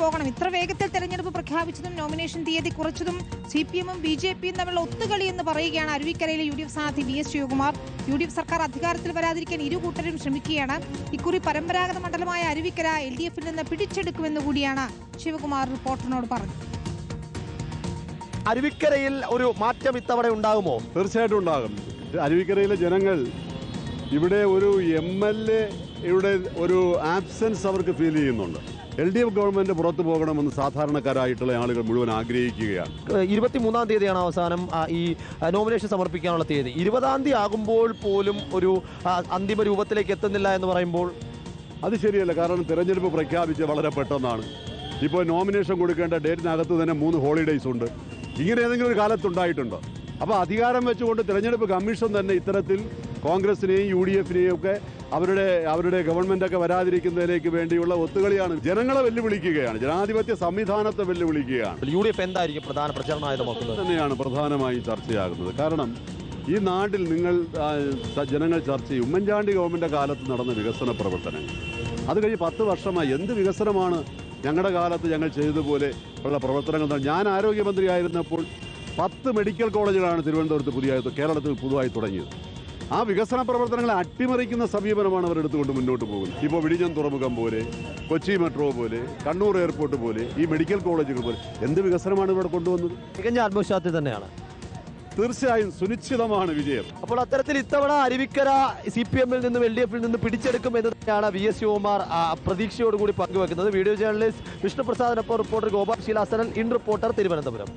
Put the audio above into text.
പോകണം. ഇത്ര വേഗത്തിൽ തെരഞ്ഞെടുപ്പ് പ്രഖ്യാപിച്ചതും നോമിനേഷൻ തീയതി കുറച്ചതും CPM-ഉം BJP-യും തമ്മിലുള്ള ഒത്തുകളി എന്ന് പറയുകയാണ് അരുവിക്കരയിലെ UDF സ്ഥാനാർത്ഥി VS ശിവകുമാർ. UDF സർക്കാർ അധികാരത്തിൽ വരാതിരിക്കാൻ ഇരു കൂട്ടരും ശ്രമിക്കുകയാണ്. ഇക്കുറി പരമ്പരാഗത മണ്ഡലമായ അരുവിക്കര LDF-ൽ നിന്ന് പിടിച്ചെടുക്കുമെന്ന് കൂടിയാണ് ശിവകുമാർ റിപ്പോർട്ടറിനോട് പറഞ്ഞത്. അരുവിക്കരയിൽ ഒരു മാറ്റം ഇത്തവണ ഉണ്ടാകുമോ? തീർച്ചയായിട്ടും ഉണ്ടാകും. അരുവിക്കരയിലെ ജനങ്ങൾ ഇവിടെ ഒരു MLA-യുടെ ഒരു ആബ്സെൻസ് അവർക്ക് ഫീൽ ചെയ്യുന്നുണ്ട്. LDF ഗവൺമെന്റ് പുറത്തു പോകണമെന്ന് സാധാരണക്കാരായിട്ടുള്ള ആളുകൾ മുഴുവൻ ആഗ്രഹിക്കുകയാണ്. 23-ാം തീയതിയാണ് അവസാനം ഈ നോമിനേഷൻ സമർപ്പിക്കാനുള്ള തീയതി. 20-ാം തീയതി ആകുമ്പോൾ പോലും ഒരു അന്തിമ രൂപത്തിലേക്ക് എത്തുന്നില്ല എന്ന് പറയുമ്പോൾ അത് ശരിയല്ല. കാരണം തിരഞ്ഞെടുപ്പ് പ്രഖ്യാപിച്ച് വളരെ പെട്ടെന്നാണ്. ഇപ്പോൾ നോമിനേഷൻ കൊടുക്കേണ്ട ഡേറ്റിനകത്ത് തന്നെ 3 ഹോളിഡേയ്സ് ഉണ്ട്. ഇങ്ങനെ ഏതെങ്കിലും ഒരു കാലത്തുണ്ടായിട്ടുണ്ടോ? അപ്പോൾ അധികാരം വെച്ചുകൊണ്ട് തിരഞ്ഞെടുപ്പ് കമ്മീഷൻ തന്നെ ഇത്തരത്തിൽ കോൺഗ്രസിനെയും UDF-നെയും ഒക്കെ അവരുടെ ഗവൺമെന്റൊക്കെ വരാതിരിക്കുന്നതിലേക്ക് വേണ്ടിയുള്ള ഒത്തുകളിയാണ്. ജനങ്ങളെ വെല്ലുവിളിക്കുകയാണ്, ജനാധിപത്യ സംവിധാനത്തെ വെല്ലുവിളിക്കുകയാണ്. UDF എന്തായിരിക്കും പ്രധാന പ്രചരണമായുന്നത് തന്നെയാണ് പ്രധാനമായും ചർച്ചയാകുന്നത്. കാരണം ഈ നാട്ടിൽ ജനങ്ങൾ ചർച്ച ചെയ്യും ഉമ്മൻചാണ്ടി ഗവൺമെന്റ് കാലത്ത് നടന്ന വികസന പ്രവർത്തനങ്ങൾ. അത് കഴിഞ്ഞ് 10 വർഷമായി എന്ത് വികസനമാണ് ഞങ്ങളുടെ കാലത്ത് ഞങ്ങൾ ചെയ്തതുപോലെ ഉള്ള പ്രവർത്തനങ്ങൾ. ഞാൻ ആരോഗ്യമന്ത്രിയായിരുന്നപ്പോൾ 10 മെഡിക്കൽ കോളേജുകളാണ് തിരുവനന്തപുരത്ത് കേരളത്തിൽ പുതുതായി തുടങ്ങിയത്. ആ വികസന പ്രവർത്തനങ്ങളെ അട്ടിമറിക്കുന്ന സമീപനമാണ് അവർ എടുത്തുകൊണ്ട് മുന്നോട്ട് പോകുന്നത്. ഇപ്പോൾ വിഴിഞ്ഞം തുറമുഖം പോലെ, കൊച്ചി മെട്രോ പോലെ, കണ്ണൂർ എയർപോർട്ട് പോലെ, ഈ മെഡിക്കൽ കോളേജുകൾ പോലെ എന്ത് വികസനമാണ് ഇവിടെ കൊണ്ടുവന്നത്? തികഞ്ഞ ആത്മവിശ്വാസത്തിൽ തന്നെയാണ്. തീർച്ചയായും സുനിശ്ചിതമാണ് വിജയം. അപ്പോൾ അത്തരത്തിൽ ഇത്തവണ അരുവിക്കര CPM-ൽ നിന്നും LDF-ൽ നിന്നും പിടിച്ചെടുക്കും എന്ന് തന്നെയാണ് VS ശിവകുമാർ പ്രതീക്ഷയോടുകൂടി പങ്കുവെക്കുന്നത്. വീഡിയോ ജേർണലിസ്റ്റ് വിഷ്ണുപ്രസാദിനൊപ്പം reporter Gopal Sheelasanan, in reporter, Thiruvananthapuram.